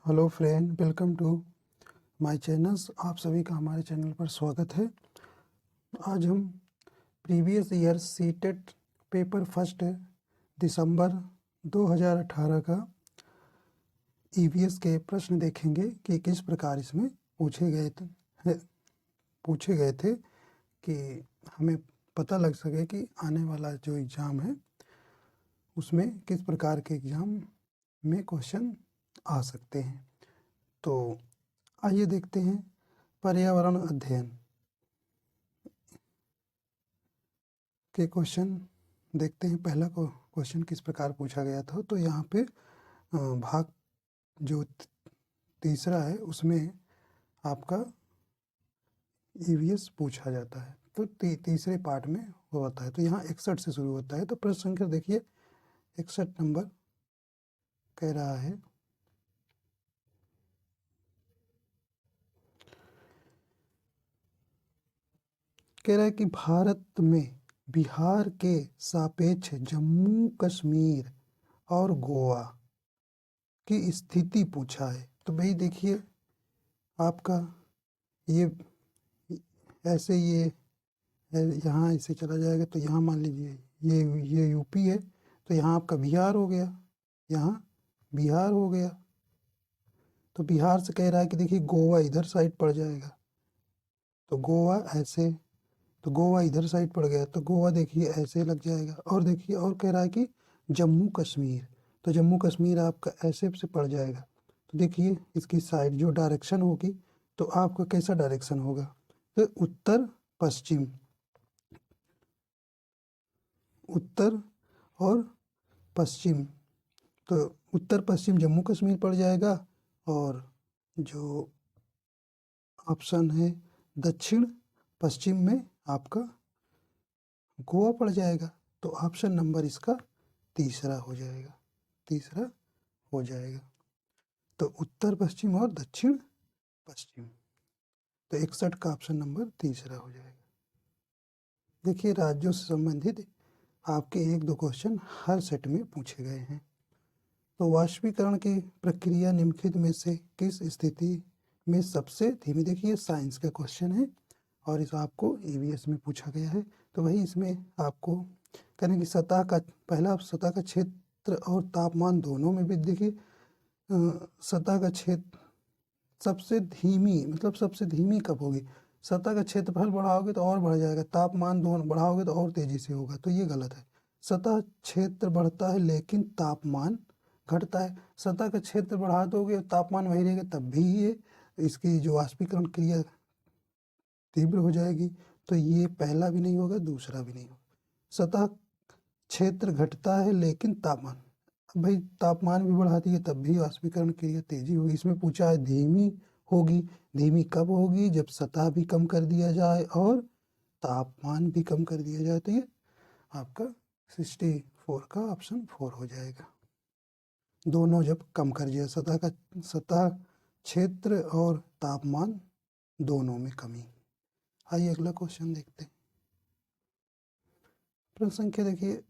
Hello friend, welcome to my channels. आप सभी का हमारे चैनल पर स्वागत है। आज हम previous year CTET paper first दिसंबर 2018 का ईवीएस के प्रश्न देखेंगे कि किस प्रकार इसमें पूछे गए थे कि हमें पता लग सके कि आने वाला जो एग्ज़ाम है उसमें किस प्रकार के एग्ज़ाम में क्वेश्चन आ सकते हैं। तो आइए देखते हैं पर्यावरण अध्ययन के क्वेश्चन देखते हैं। पहला क्वेश्चन किस प्रकार पूछा गया था। तो यहाँ पे भाग जो तीसरा है उसमें आपका ईवीएस पूछा जाता है। तो तीसरे पार्ट में होता है। तो यहाँ 61 से शुरू होता है। तो प्रश्न संख्या देखिए 61 नंबर कह रहा है कि भारत में बिहार के सापेक्ष जम्मू कश्मीर और गोवा की स्थिति पूछा है। तो भाई देखिए आपका ये ऐसे ये यहाँ ऐसे चला जाएगा। तो यहाँ मान लीजिए ये यूपी है। तो यहाँ आपका बिहार हो गया, यहाँ बिहार हो गया। तो बिहार से कह रहा है कि देखिए गोवा इधर साइड पड़ जाएगा। तो गोवा ऐसे, तो गोवा इधर साइड पड़ गया। तो गोवा देखिए ऐसे लग जाएगा। और देखिए और कह रहा है कि जम्मू कश्मीर, तो जम्मू कश्मीर आपका ऐसे से पड़ जाएगा। तो देखिए इसकी साइड जो डायरेक्शन होगी तो आपका कैसा डायरेक्शन होगा, तो उत्तर पश्चिम, उत्तर और पश्चिम। तो उत्तर पश्चिम जम्मू कश्मीर पड़ जाएगा और जो ऑप्शन है दक्षिण पश्चिम में आपका गोवा पड़ जाएगा। तो ऑप्शन नंबर इसका तीसरा हो जाएगा, तीसरा हो जाएगा। तो उत्तर पश्चिम और दक्षिण पश्चिम, तो 61 का ऑप्शन नंबर तीसरा हो जाएगा। देखिए राज्यों से संबंधित आपके एक दो क्वेश्चन हर सेट में पूछे गए हैं। तो वाष्पीकरण की प्रक्रिया निम्नलिखित में से किस स्थिति में सबसे धीमी, देखिए साइंस का क्वेश्चन है और इस आपको ईवीएस में पूछा गया है। तो वही इसमें आपको करें कि सतह का पहला सतह का क्षेत्र और तापमान दोनों में भी देखिए सतह का क्षेत्र सबसे धीमी, मतलब सबसे धीमी कब होगी, सतह का क्षेत्रफल बढ़ाओगे तो और बढ़ जाएगा, तापमान दोनों बढ़ाओगे तो और तेजी से होगा। तो ये गलत है। सतह क्षेत्र बढ़ता है लेकिन तापमान घटता है। सतह का क्षेत्र बढ़ा दोगे तापमान वही रहेगा तब भी ये इसकी जो वाष्पीकरण क्रिया तीव्र हो जाएगी। तो ये पहला भी नहीं होगा, दूसरा भी नहीं होगा। सतह क्षेत्र घटता है लेकिन तापमान, भाई तापमान भी बढ़ाती है तब भी वाष्पीकरण क्रिया तेजी होगी। इसमें पूछा है धीमी होगी, धीमी कब होगी, जब सतह भी कम कर दिया जाए और तापमान भी कम कर दिया जाए। तो ये आपका 64 का ऑप्शन 4 हो जाएगा। दोनों जब कम कर दिया, सतह क्षेत्र और तापमान दोनों में कमी। आइए अगला क्वेश्चन देखते हैं। प्रश्न संख्या देखिए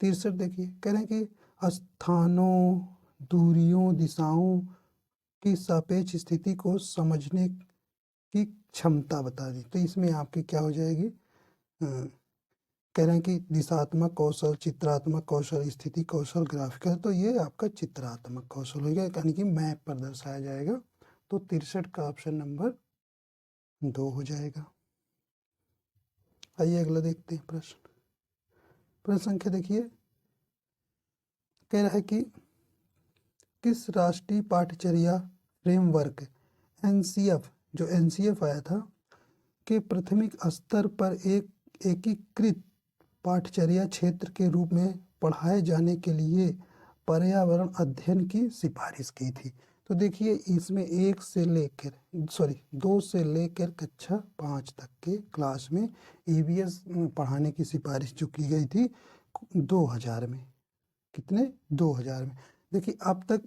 63 देखिए कह रहे हैं कि स्थानों, दूरियों, दिशाओं की सापेक्ष स्थिति को समझने की क्षमता बता दी। तो इसमें आपकी क्या हो जाएगी, कह रहे हैं कि दिशात्मक कौशल, चित्रात्मक कौशल, स्थिति कौशल, ग्राफिकल। तो ये आपका चित्रात्मक कौशल होगा, यानी कि मैप पर दर्शाया जाएगा। तो 63 का ऑप्शन नंबर 2 हो जाएगा। आइए अगला देखते हैं प्रश्न। प्रश्न संख्या देखिए कह रहा है कि किस राष्ट्रीय पाठ्यचर्या फ्रेमवर्क एनसीएफ, जो एनसीएफ आया था, के प्राथमिक स्तर पर एक एकीकृत पाठ्यचर्या क्षेत्र के रूप में पढ़ाए जाने के लिए पर्यावरण अध्ययन की सिफारिश की थी। तो देखिए इसमें 2 से लेकर कक्षा 5 तक के क्लास में ईवीएस पढ़ाने की सिफारिश जो की गई थी 2000 में। कितने, 2000 में। देखिए अब तक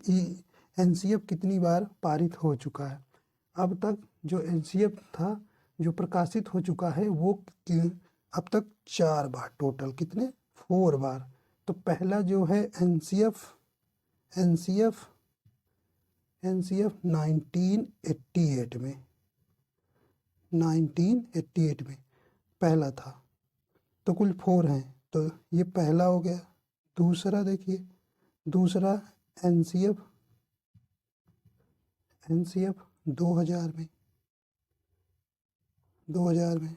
एनसीएफ कितनी बार पारित हो चुका है। अब तक जो एनसीएफ था जो प्रकाशित हो चुका है वो अब तक 4 बार, टोटल कितने, 4 बार। तो पहला जो है एनसीएफ NCF 1988 में, 1988 में पहला था। तो कुल 4 हैं, तो ये पहला हो गया। दूसरा देखिए, दूसरा NCF 2000 में, 2000 में।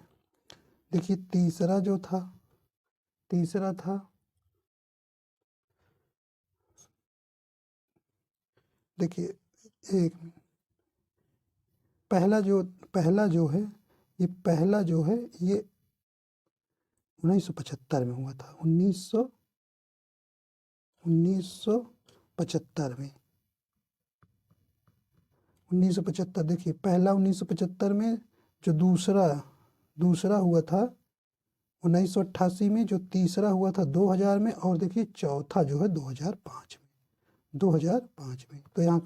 देखिए तीसरा जो था, तीसरा था, देखिए एक पहला जो है, ये पहला जो है ये 1975 में हुआ था। 1975 में, 1975। देखिए पहला 1975 में, जो दूसरा हुआ था 1988 में, जो तीसरा हुआ था 2000 में, और देखिए चौथा जो है 2005 में, 2005 में। तो यहाँ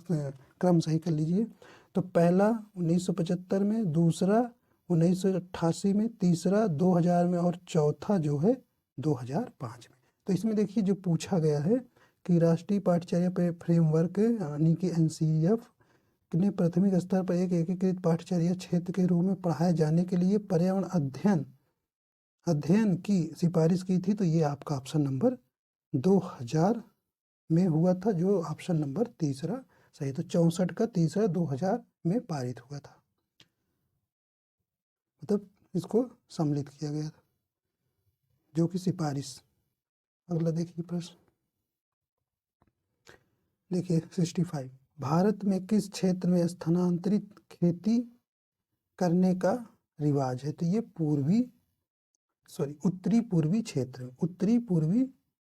क्रम सही कर लीजिए। तो पहला 1975 में, दूसरा 1988 में, तीसरा 2000 में, और चौथा जो है 2005 में। तो इसमें देखिए जो पूछा गया है कि राष्ट्रीय पाठ्यचर्या फ्रेमवर्क यानी कि NCF ने प्राथमिक स्तर पर एक एकीकृत पाठ्यचर्या क्षेत्र के रूप में पढ़ाए जाने के लिए पर्यावरण अध्ययन की सिफारिश की थी। तो ये आपका ऑप्शन नंबर 2000 में हुआ था, जो ऑप्शन नंबर तीसरा सही। तो 64 का तीसरा 2000 में पारित हुआ था, मतलब इसको सम्मिलित किया गया था, जो कि सिफारिश। अगला देखिए प्रश्न, देखिए 65। भारत में किस क्षेत्र में स्थानांतरित खेती करने का रिवाज है? तो ये उत्तरी पूर्वी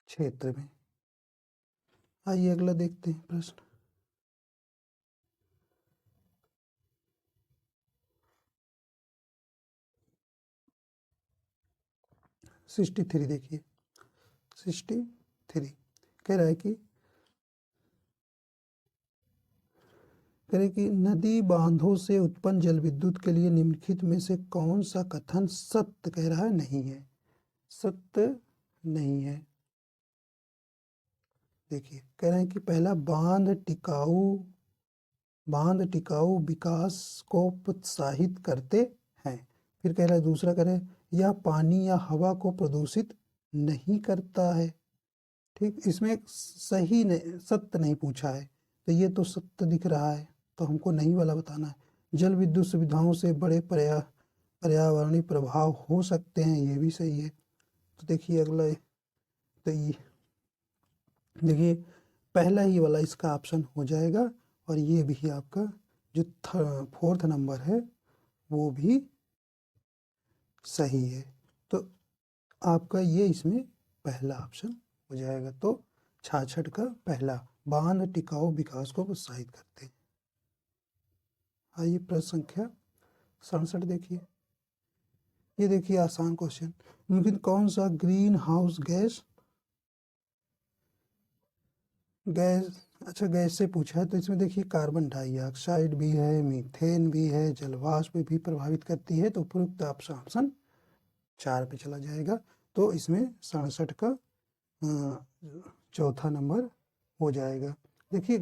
क्षेत्र में। आइए अगला देखते हैं प्रश्न। 63 देखिए, 63 कह रहा है कि नदी बांधों से उत्पन्न जल विद्युत के लिए निम्नलिखित में से कौन सा कथन सत्य कह रहा है नहीं है? सत्य नहीं है। देखिए कह रहे हैं कि पहला, बांध टिकाऊ विकास को प्रोत्साहित करते हैं। फिर कह रहा है, दूसरा कह रहे हैं यह पानी या हवा को प्रदूषित नहीं करता है। ठीक, इसमें सही नहीं, सत्य नहीं पूछा है, तो ये तो सत्य दिख रहा है, तो हमको नहीं वाला बताना है। जल विद्युत सुविधाओं से बड़े पर्यावरणीय प्रभाव हो सकते हैं, ये भी सही है। तो देखिए अगला, तो ये देखिए पहला ही वाला इसका ऑप्शन हो जाएगा, और ये भी आपका जो 4th नंबर है वो भी सही है। तो आपका ये इसमें पहला ऑप्शन हो जाएगा। तो 66 का पहला, बांध टिकाऊ विकास को प्रोत्साहित करते हैं। आइए प्रश्न संख्या 67 देखिए। ये देखिए आसान क्वेश्चन, लेकिन कौन सा ग्रीन हाउस गैस गैस से पूछा है। तो इसमें देखिए कार्बन डाइऑक्साइड भी है, मीथेन भी है, जलवाष्प भी प्रभावित करती है। तो उपयुक्त ऑप्शन 4 पे चला जाएगा। तो इसमें 67 का चौथा नंबर हो जाएगा। देखिए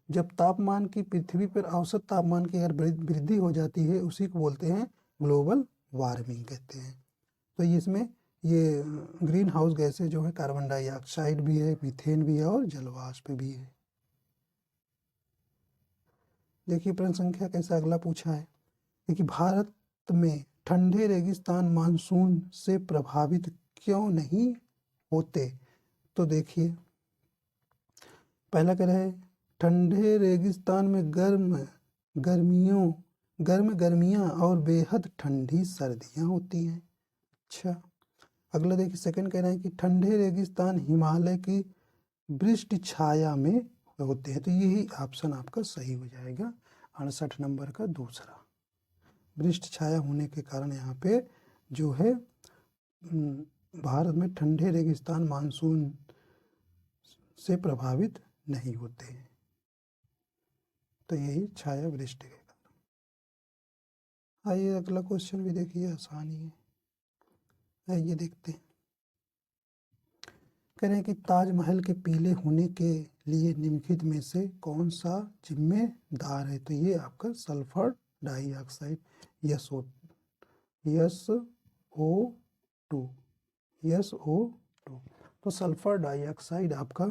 जब तापमान की पृथ्वी पर औसत तापमान की अगर वृद्धि हो जाती है, उसी को बोलते हैं ग्लोबल वार्मिंग कहते हैं। तो इसमें ये ग्रीन हाउस गैसें जो है, कार्बन डाइऑक्साइड भी है, मीथेन भी है, और जलवाष्प भी है। देखिए प्रश्न संख्या कैसा अगला पूछा है। देखिए भारत में ठंडे रेगिस्तान मानसून से प्रभावित क्यों नहीं होते? तो देखिए पहला कह रहे हैं, ठंडे रेगिस्तान में गर्मियाँ और बेहद ठंडी सर्दियाँ होती हैं। अच्छा, अगला देखिए सेकंड कह रहे हैं कि ठंडे रेगिस्तान हिमालय की वृष्टि छाया में होते हैं। तो यही ऑप्शन आपका सही हो जाएगा, 68 नंबर का दूसरा। वृष्टि छाया होने के कारण यहाँ पे जो है भारत में ठंडे रेगिस्तान मानसून से प्रभावित नहीं होते हैं। तो यही छाया वृष्टि के कारण। आइए अगला क्वेश्चन भी देखिए, आसानी है। आइए देखते हैं। कह रहे हैं कि ताजमहल के पीले होने के लिए निम्नलिखित में से कौन सा जिम्मेदार है? तो ये आपका सल्फर डाइऑक्साइड SO SO2 तो सल्फर डाइऑक्साइड आपका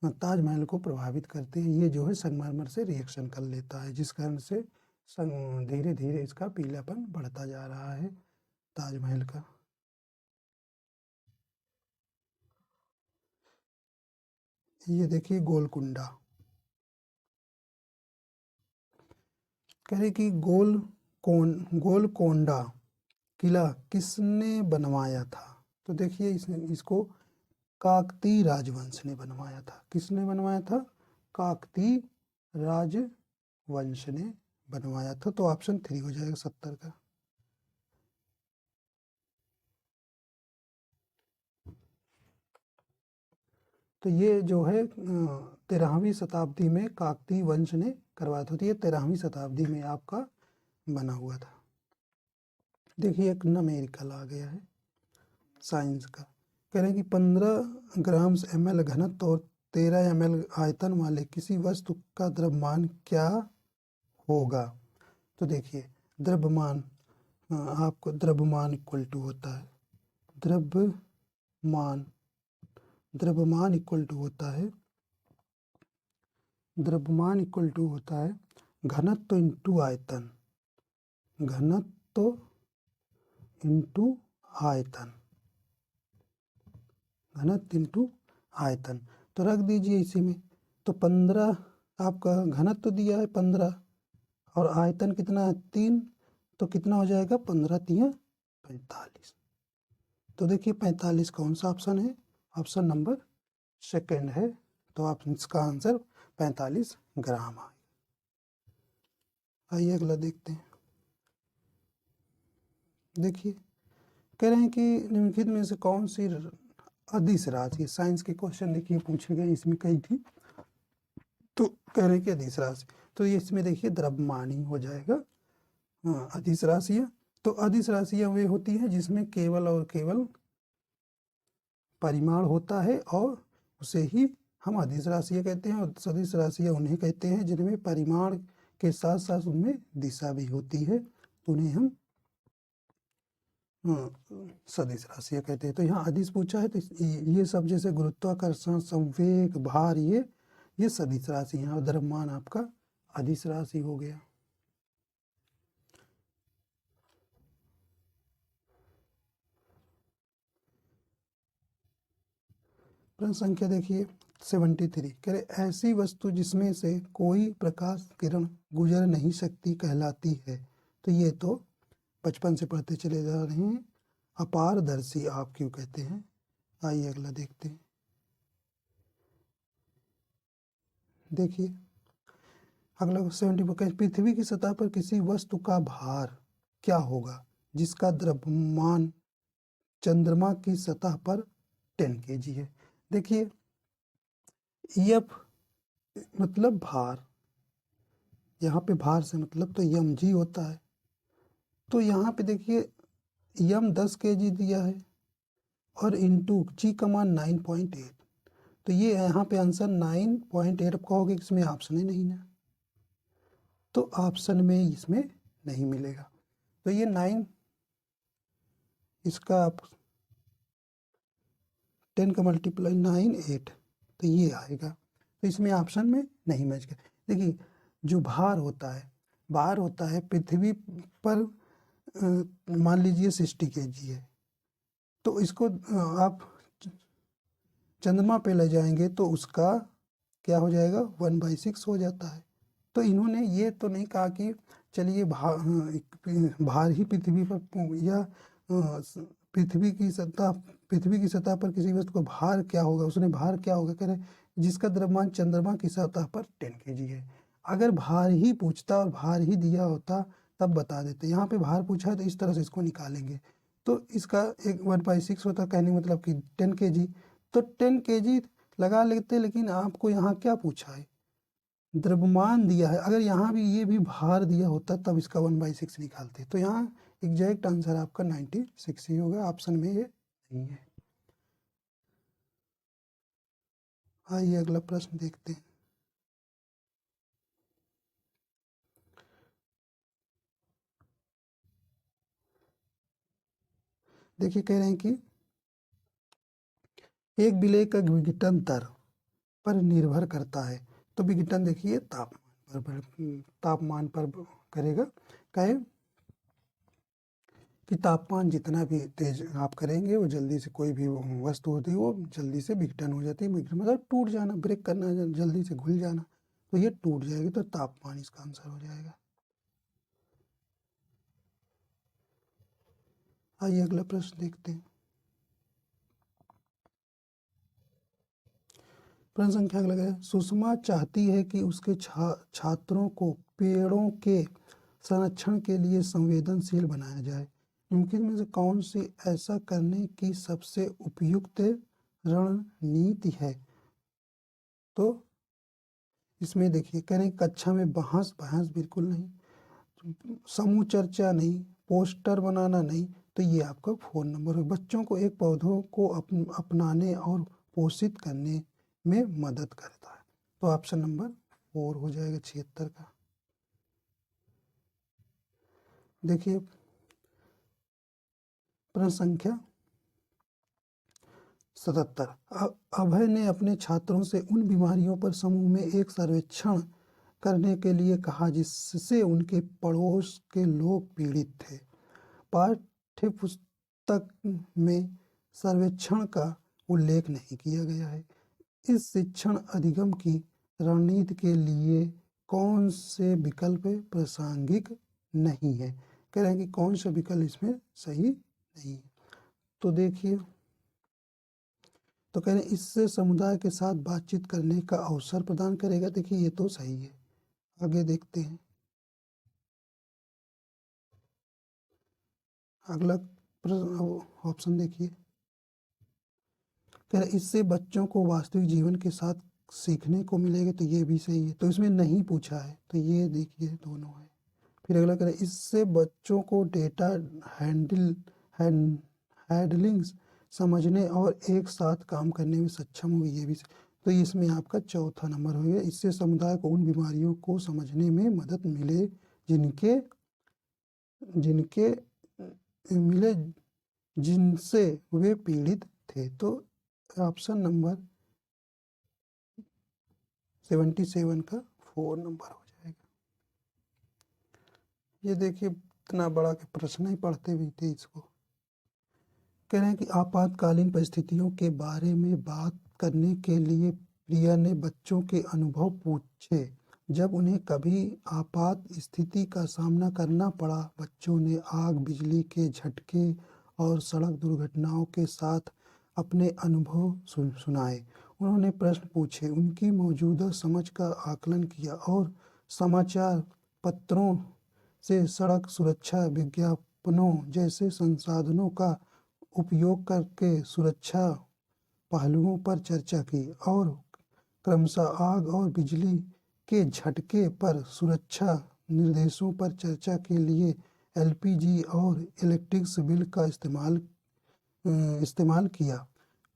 ताजमहल को प्रभावित करते हैं। ये जो है संगमरमर से रिएक्शन कर लेता है, जिस कारण से धीरे धीरे इसका पीलापन बढ़ता जा रहा है ताजमहल का। ये देखिए गोलकुंडा, कह रहे कि गोलकोंडा किला किसने बनवाया था? तो देखिए इसको काकतीय राजवंश ने बनवाया था। किसने बनवाया था? काकतीय राजवंश ने बनवाया था। तो ऑप्शन 3 हो जाएगा 70 का। तो ये जो है 13वीं शताब्दी में काकतीय वंश ने करवाया था। तो ये 13वीं शताब्दी में आपका बना हुआ था। देखिए एक न्यूमेरिकल आ गया है साइंस का, कह रहे हैं कि 15 ग्राम ml घनत्व और 13 ml आयतन वाले किसी वस्तु का द्रव्यमान क्या होगा? तो देखिए द्रव्यमान आपको द्रव्यमान इक्वल टू होता है द्रव्यमान इक्वल टू होता है घनत्व इंटू आयतन, घनत्व इंटू आयतन। तो रख दीजिए इसी में। तो 15 आपका घनत्व दिया है 15 और आयतन कितना है 3, तो कितना हो जाएगा 15 3 45। तो देखिए 45 कौन सा ऑप्शन है? ऑप्शन नंबर सेकंड है। तो आप इसका आंसर 45 ग्राम आएगा। आइए अगला देखते हैं। देखिए कह रहे हैं कि निम्नलिखित में से कौन सी अदिश राशि, साइंस के क्वेश्चन देखिए पूछे गए इसमें कई थी। तो कह रहे हैं कि अदिश राशि, तो ये इसमें देखिए द्रव्यमान ही हो जाएगा। हाँ अदिश राशियाँ, तो अदिश राशियाँ वे होती हैं जिसमें केवल और केवल परिमाण होता है और उसे ही हम अदिश राशियाँ कहते हैं। और सदिश राशियाँ उन्हें कहते हैं जिनमें परिमाण के साथ साथ उनमें दिशा भी होती है, तो उन्हें हम सदिश राशियाँ कहते हैं। तो यहाँ अदिश पूछा है, तो ये सब जैसे गुरुत्वाकर्षण, संवेग, भार, ये सदिश राशि हैं। और द्रव्यमान आपका अदिश राशि हो गया। प्रश्न संख्या देखिए 73, कह रहे ऐसी वस्तु जिसमें से कोई प्रकाश किरण गुजर नहीं सकती कहलाती है? तो ये तो बचपन से पढ़ते चले जा रहे हैं। अपारदर्शी आप क्यों कहते हैं? आइए अगला देखते हैं। देखिए अगला 74, पृथ्वी की सतह पर किसी वस्तु का भार क्या होगा जिसका द्रव्यमान चंद्रमा की सतह पर 10 kg है? देखिए F मतलब भार, यहाँ पे भार से मतलब तो mg होता है। तो यहाँ पे देखिए m 10 kg दिया है और इंटू g का मान 9.8, तो ये यहाँ पे आंसर 9.8 आप कहोगे इसमें ऑप्शन ही नहीं है, तो ऑप्शन में इसमें नहीं मिलेगा। तो ये 9, इसका आप 10 का मल्टीप्लाई 9 8, तो ये आएगा। तो इसमें ऑप्शन में नहीं मैच कर। देखिए जो भार होता है पृथ्वी पर मान लीजिए 60 kg है, तो इसको आप चंद्रमा पे ले जाएंगे तो उसका क्या हो जाएगा 1/6 हो जाता है। तो इन्होंने ये तो नहीं कहा कि चलिए भार ही पृथ्वी पर या पृथ्वी की सतह पर किसी वस्तु को भार क्या होगा, उसने भार क्या होगा कह रहे जिसका द्रव्यमान चंद्रमा की सतह पर 10 kg है। अगर भार ही पूछता और भार ही दिया होता तब बता देते। यहाँ पे भार पूछा है तो इस तरह से इसको निकालेंगे, तो इसका एक 1/6 होता, कहने मतलब कि 10 kg, तो 10 kg लगा लेते। लेकिन आपको यहाँ क्या पूछा है? द्रव्यमान दिया है। अगर यहाँ भी ये भी भार दिया होता तब इसका 1/6 निकालते। तो यहाँ एग्जैक्ट आंसर आपका 96 ही होगा, ऑप्शन में ये नहीं है। आइए अगला प्रश्न देखते हैं। देखिए कह रहे हैं कि एक विलेय का विघटन दर पर निर्भर करता है। तो विघटन देखिए तापमान पर करेगा। कहे कि तापमान जितना भी तेज आप करेंगे वो जल्दी से, कोई भी वस्तु होती है वो जल्दी से विघटन हो जाती है। विघटन मतलब टूट जाना, ब्रेक करना, जल्दी से घुल जाना। तो ये टूट जाएगी, तो तापमान इसका आंसर हो जाएगा। आइए अगला प्रश्न देखते हैं। प्रश्न संख्या अगला है, सुषमा चाहती है कि उसके छात्रों को पेड़ों के संरक्षण के लिए संवेदनशील बनाया जाए। निम्नलिखित में से कौन सी ऐसा करने की सबसे उपयुक्त रणनीति है? तो इसमें देखिए कह रहे हैं कक्षा में बहस बिल्कुल नहीं, समूह चर्चा नहीं, पोस्टर बनाना नहीं। तो ये आपका 4 नंबर है। बच्चों को एक पौधों को अपनाने और पोषित करने में मदद करता है। तो ऑप्शन नंबर 4 हो जाएगा 76 का। देखिए प्रश्न संख्या 77, अभय ने अपने छात्रों से उन बीमारियों पर समूह में एक सर्वेक्षण करने के लिए कहा जिससे उनके पड़ोस के लोग पीड़ित थे। पाठ्य पुस्तक में सर्वेक्षण का उल्लेख नहीं किया गया है। इस शिक्षण अधिगम की रणनीति के लिए कौन से विकल्प प्रासंगिक नहीं है? कह रहे हैं कि कौन सा विकल्प इसमें सही नहीं है। तो देखिए, तो कह रहे हैं इससे समुदाय के साथ बातचीत करने का अवसर प्रदान करेगा। देखिए ये तो सही है। आगे देखते हैं। अगला ऑप्शन देखिए, कह रहे इससे बच्चों को वास्तविक जीवन के साथ सीखने को मिलेगा। तो ये भी सही है। तो इसमें नहीं पूछा है, तो ये देखिए दोनों है। फिर अगला कह रहे इससे बच्चों को डेटा हैंडलिंग समझने और एक साथ काम करने में सक्षम होगी। ये भी तो इसमें आपका चौथा नंबर हो गया। इससे समुदाय को उन बीमारियों को समझने में मदद मिले जिनके जिनके मिले जिनसे वे पीड़ित थे। तो ऑप्शन नंबर 77 का 4 नंबर हो जाएगा। ये देखिए इतना बड़ा के प्रश्न ही पढ़ते भी थे इसको। कह रहे हैं कि आपातकालीन परिस्थितियों के बारे में बात करने के लिए प्रिया ने बच्चों के अनुभव पूछे जब उन्हें कभी आपात स्थिति का सामना करना पड़ा। बच्चों ने आग, बिजली के झटके और सड़क दुर्घटनाओं के साथ अपने अनुभव सुनाए। उन्होंने प्रश्न पूछे, उनकी मौजूदा समझ का आकलन किया और समाचार पत्रों से सड़क सुरक्षा विज्ञापनों जैसे संसाधनों का उपयोग करके सुरक्षा पहलुओं पर चर्चा की और क्रमशः आग और बिजली के झटके पर सुरक्षा निर्देशों पर चर्चा के लिए एलपीजी और इलेक्ट्रिक बिल का इस्तेमाल किया।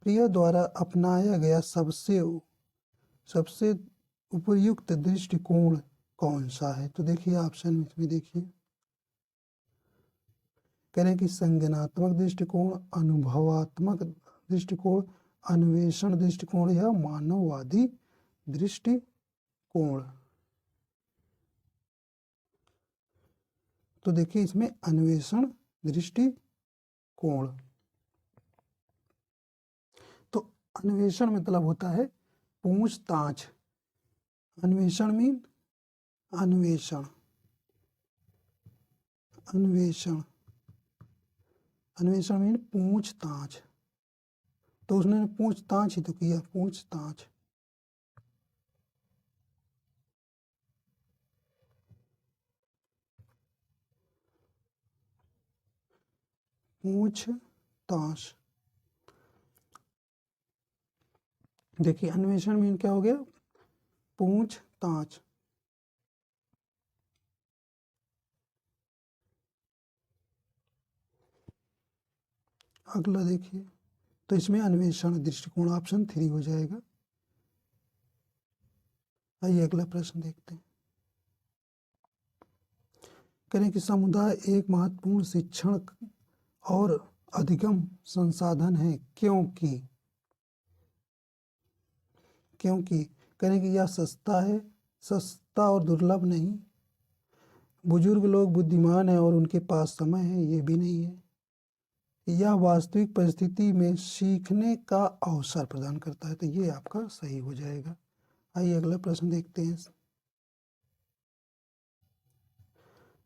प्रिया द्वारा अपनाया गया सबसे उपयुक्त दृष्टिकोण कौन सा है? तो देखिए ऑप्शन में देखिए, कह रहे हैं कि संज्ञानात्मक दृष्टिकोण, अनुभवात्मक दृष्टिकोण, अन्वेषण दृष्टिकोण या मानववादी दृष्टिकोण। तो देखिए इसमें अन्वेषण दृष्टिकोण। तो अन्वेषण मतलब होता है पूछताछ। अन्वेषण मीन अन्वेषण अन्वेषण अन्वेषण मीन पूछताछ। तो उसने पूछताछ ही तो किया, पूछताछ। पूछताछ। देखिए अन्वेषण मीन क्या हो गया? पूछताछ। अगला देखिए, तो इसमें अन्वेषण दृष्टिकोण ऑप्शन 3 हो जाएगा। आइए अगला प्रश्न देखते हैं। करें कि समुदाय एक महत्वपूर्ण शिक्षण और अधिगम संसाधन है क्योंकि करें कि यह सस्ता और दुर्लभ नहीं। बुजुर्ग लोग बुद्धिमान हैं और उनके पास समय है, ये भी नहीं है। यह वास्तविक परिस्थिति में सीखने का अवसर प्रदान करता है, तो ये आपका सही हो जाएगा। आइए अगला प्रश्न देखते हैं।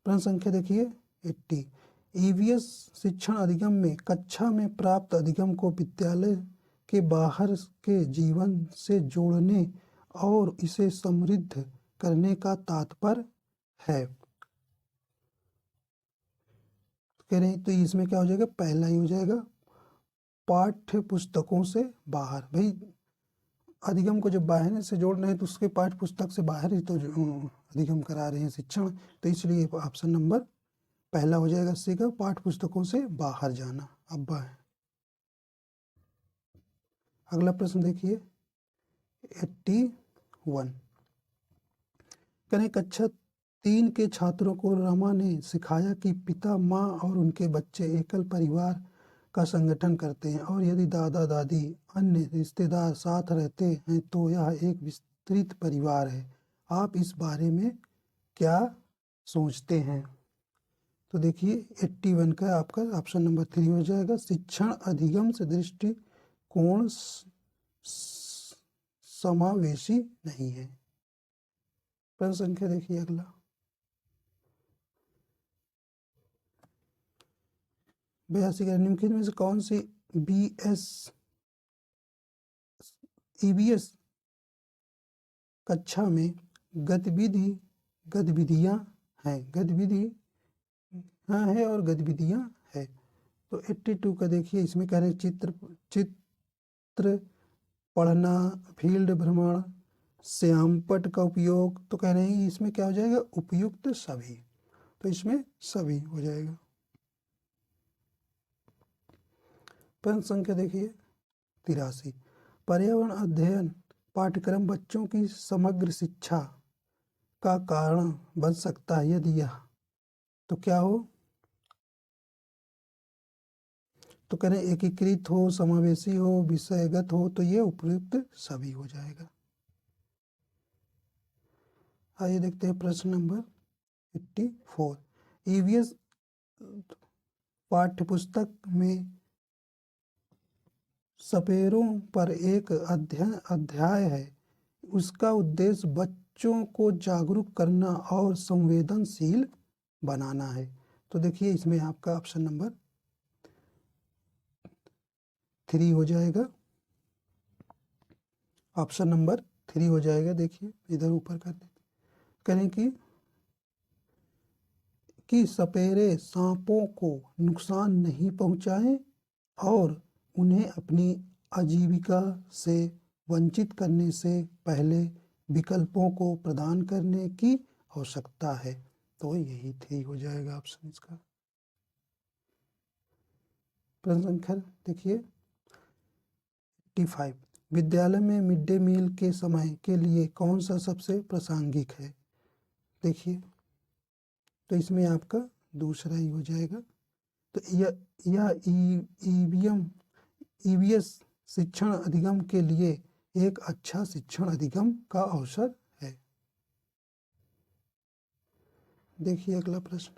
प्रश्न संख्या देखिए 80। ईवीएस शिक्षण अधिगम में कक्षा में प्राप्त अधिगम को विद्यालय के बाहर के जीवन से जोड़ने और इसे समृद्ध करने का तात्पर्य है। कह रहे हैं तो इसमें क्या हो जाएगा, पहला ही हो जाएगा पाठ्य पुस्तकों से बाहर। भाई अधिगम को जब बाहर से जोड़ना है तो उसके पाठ्य पुस्तक से बाहर ही तो अधिगम करा रहे हैं शिक्षण, तो इसलिए ऑप्शन नंबर पहला हो जाएगा सी का, पाठ्य पुस्तकों से बाहर जाना। अब अगला प्रश्न देखिए 81। करें कक्षा 3 के छात्रों को रमा ने सिखाया कि पिता माँ और उनके बच्चे एकल परिवार का संगठन करते हैं और यदि दादा दादी अन्य रिश्तेदार साथ रहते हैं तो यह एक विस्तृत परिवार है। आप इस बारे में क्या सोचते हैं? तो देखिए 81 का आपका ऑप्शन नंबर 3 हो जाएगा। शिक्षण अधिगम से दृष्टिकोण समावेशी नहीं है। प्रश्न संख्या देखिए अगला 82 का निम्नलिखित में से कौन सी ईवीएस कक्षा में गतिविधियां हैं, हाँ है और गतिविधियां है। तो 82 का देखिए इसमें कह रहे हैं चित्र पढ़ना, फील्ड भ्रमण, श्यामपट्ट का उपयोग। तो कह रहे हैं इसमें क्या हो जाएगा, उपयुक्त सभी, तो इसमें सभी हो जाएगा। प्रश्न संख्या देखिए 83। पर्यावरण अध्ययन पाठ्यक्रम बच्चों की समग्र शिक्षा का कारण बन सकता है, यदि यह तो क्या हो, तो करें एकीकृत हो, समावेशी हो, विषयगत हो, तो ये उपयुक्त सभी हो जाएगा। आइए देखते हैं प्रश्न नंबर 84। ईवीएस पाठ्यपुस्तक में सपेरों पर एक अध्याय है। उसका उद्देश्य बच्चों को जागरूक करना और संवेदनशील बनाना है। तो देखिए इसमें आपका ऑप्शन नंबर 3 हो जाएगा। ऑप्शन नंबर 3 हो जाएगा। देखिए इधर ऊपर कर देते करें कि सपेरे सांपों को नुकसान नहीं पहुंचाएं और उन्हें अपनी आजीविका से वंचित करने से पहले विकल्पों को प्रदान करने की आवश्यकता है। तो यही 3 हो जाएगा ऑप्शन इसका। प्रश्न संख्या देखिए 85। विद्यालय में मिड डे मील के समय के लिए कौन सा सबसे प्रासंगिक है? देखिए तो इसमें आपका दूसरा ही हो जाएगा। तो यह ईवीएस शिक्षण अधिगम के लिए एक अच्छा शिक्षण अधिगम का अवसर है। देखिए अगला प्रश्न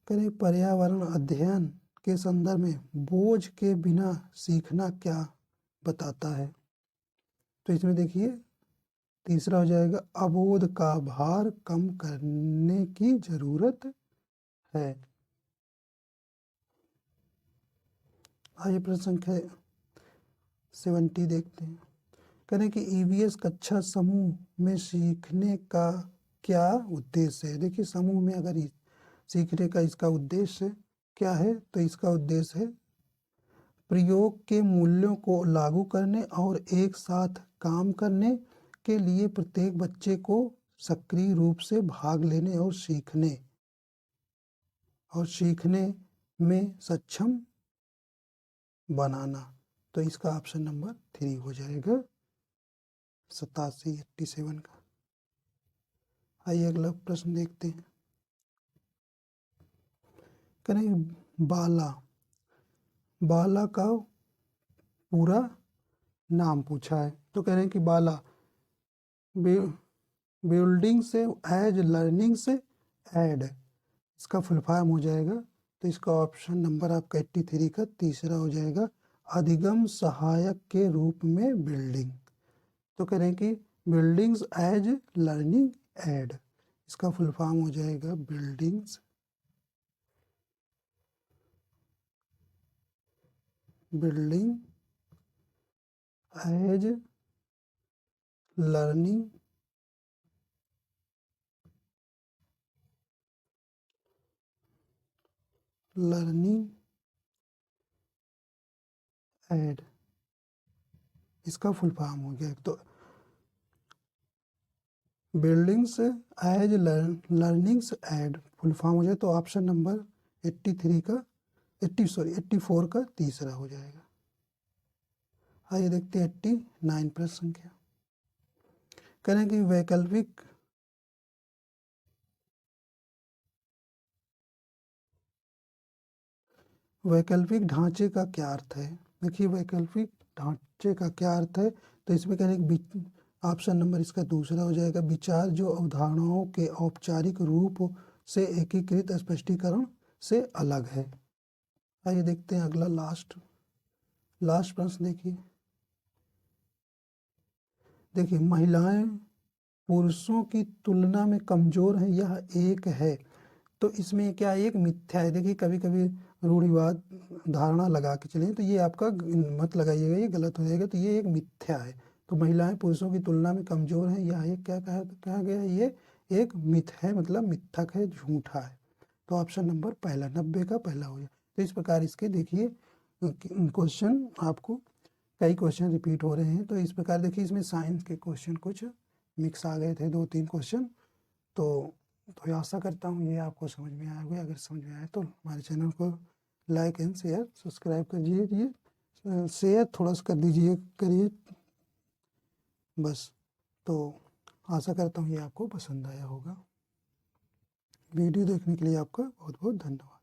करें पर्यावरण अध्ययन के संदर्भ में बोझ के बिना सीखना क्या बताता है? तो इसमें देखिए तीसरा हो जाएगा अबोध का भार कम करने की जरूरत है। आइए प्रश्न संख्या 70 देखते हैं। करें कि ईवीएस कक्षा समूह में सीखने का क्या उद्देश्य है? देखिए समूह में अगर सीखने का इसका उद्देश्य क्या है, तो इसका उद्देश्य है प्रयोग के मूल्यों को लागू करने और एक साथ काम करने के लिए प्रत्येक बच्चे को सक्रिय रूप से भाग लेने और सीखने में सक्षम बनाना। तो इसका ऑप्शन नंबर 3 हो जाएगा 87 87 का। आइए अगला प्रश्न देखते हैं। करें बाला, बाला का पूरा नाम पूछा है। तो कह रहे हैं कि बाला बिल्डिंग से एज लर्निंग से ऐड, इसका फुल फॉर्म हो जाएगा। तो इसका ऑप्शन नंबर आपका 83 का तीसरा हो जाएगा, अधिगम सहायक के रूप में बिल्डिंग। तो कह रहे हैं कि बिल्डिंग्स एज लर्निंग ऐड, इसका फुल फॉर्म हो जाएगा buildings building as learning aid, इसका फुल फॉर्म हो गया। तो buildings as learnings aid full form हो जाए तो ऑप्शन नंबर 83 का 84 का तीसरा हो जाएगा। आइए देखते हैं 89 प्रश्न संख्या। करें कि वैकल्पिक ढांचे का क्या अर्थ है। देखिए वैकल्पिक ढांचे का क्या अर्थ है। तो इसमें करें ऑप्शन नंबर इसका दूसरा हो जाएगा, विचार जो अवधारणाओं के औपचारिक रूप से एकीकृत स्पष्टीकरण से अलग है। आइए देखते हैं अगला लास्ट प्रश्न। देखिए महिलाएं पुरुषों की तुलना में कमजोर हैं, यह एक है। तो इसमें क्या एक मिथ्या है। देखिए कभी कभी रूढ़िवाद धारणा लगा के चलें तो ये आपका मत लगाइएगा, ये गलत हो जाएगा। तो ये एक मिथ्या है। तो महिलाएं पुरुषों की तुलना में कमजोर हैं, यह एक क्या कहा गया है, ये एक मिथ है, मतलब मिथक है, झूठा है। तो ऑप्शन नंबर पहला 90 का पहला हो गया। तो इस प्रकार इसके देखिए क्वेश्चन आपको कई क्वेश्चन रिपीट हो रहे हैं। तो इस प्रकार देखिए इसमें साइंस के क्वेश्चन कुछ मिक्स आ गए थे, 2-3 क्वेश्चन। तो आशा करता हूँ ये आपको समझ में आया होगा। अगर समझ में आया तो हमारे चैनल को लाइक एंड शेयर सब्सक्राइब कर दीजिए, शेयर थोड़ा सा कर दीजिए करिए बस। तो आशा करता हूँ ये आपको पसंद आया होगा। वीडियो देखने के लिए आपका बहुत बहुत धन्यवाद।